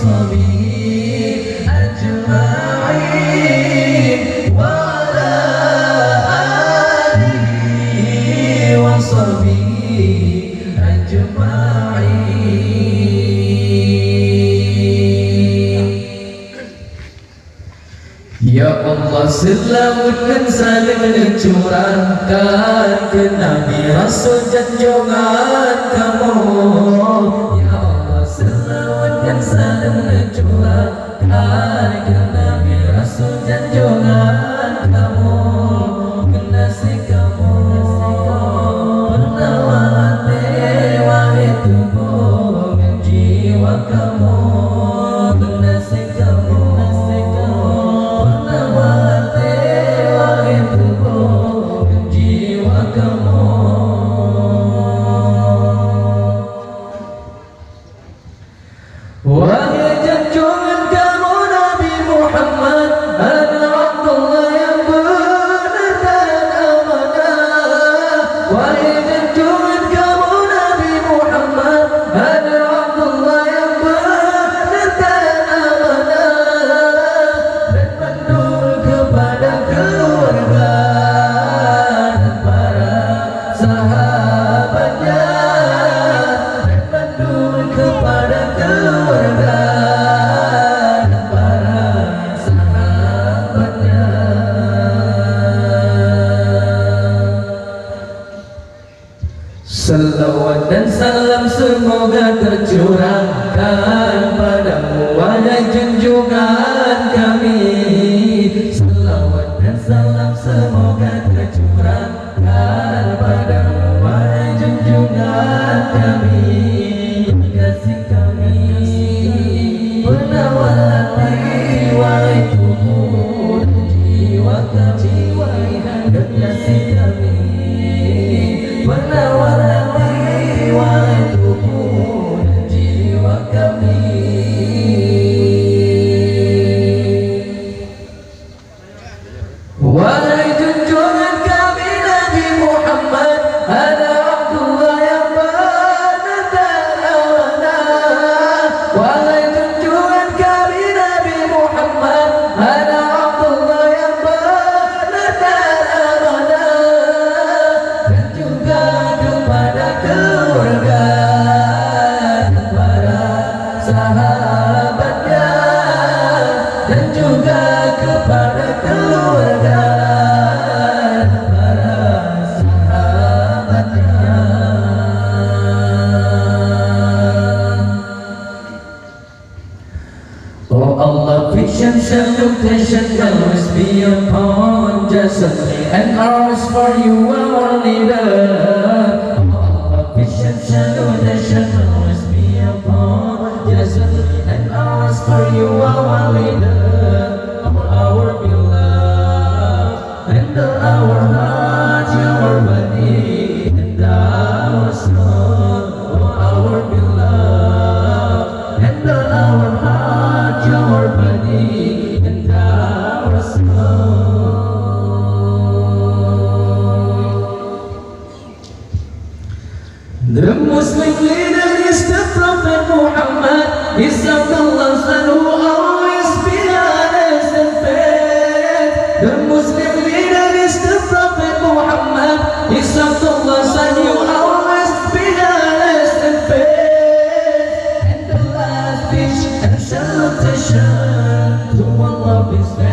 وصحبه أجمعين وعلى آله وصحبه أجمعين. Ya Allah, selawat dan salam dicurahkan ke Nabi Rasul junjungan kamu. Ya Allah, selawat dan salam dicurahkan ke Nabi Rasul junjungan kamu. Kekasih kamu penawar hati wahai tubuh dan jiwa kamu. Kekasih kamu wahai junjungan kamu Nabi Muhammad, ana Abdullah yang benar dan amanah. Wahai junjungan kamu Nabi Muhammad, ana Abdullah yang benar dan amanah. Dan mandul kepada keluarga dan para sahabatnya. Dan mandul kepada keluarga dan para sahabatnya. Salawat dan salam semoga tercurahkan padamu wahai junjungan kami. Salawat dan salam semoga tercurahkan padamu wahai junjungan kami. Kasih kami penawar hati wahai tubuh dan jiwa kami. Kasih kami penawar hati wahai tubuh dan jiwa kami. Wahai junjungan kami Nabi Muhammad, ana Abdullah yang benar dan amanah. Wahai junjungan kami Nabi Muhammad, ana Abdullah yang benar dan amanah. Dan juga kepada keluarga dan para sahabatnya. Dan juga kepada keluarga dan para sahabatnya. Oh Allah, peace and salutation always be upon Justly and ours for you our leader. Oh Allah, peace and salutation always be upon Justly and ours for you our leader. Our beloved and our heart, your body and our soul. Oh, our beloved and our heart, your body and our soul. The Muslim leader is the Prophet Muhammad. Is Abdullah son who always be honest and fair. The Muslim leader is the Prophet Muhammad. Is Abdullah son who always be honest and fair. And the last speech and salutation to Allah is fair.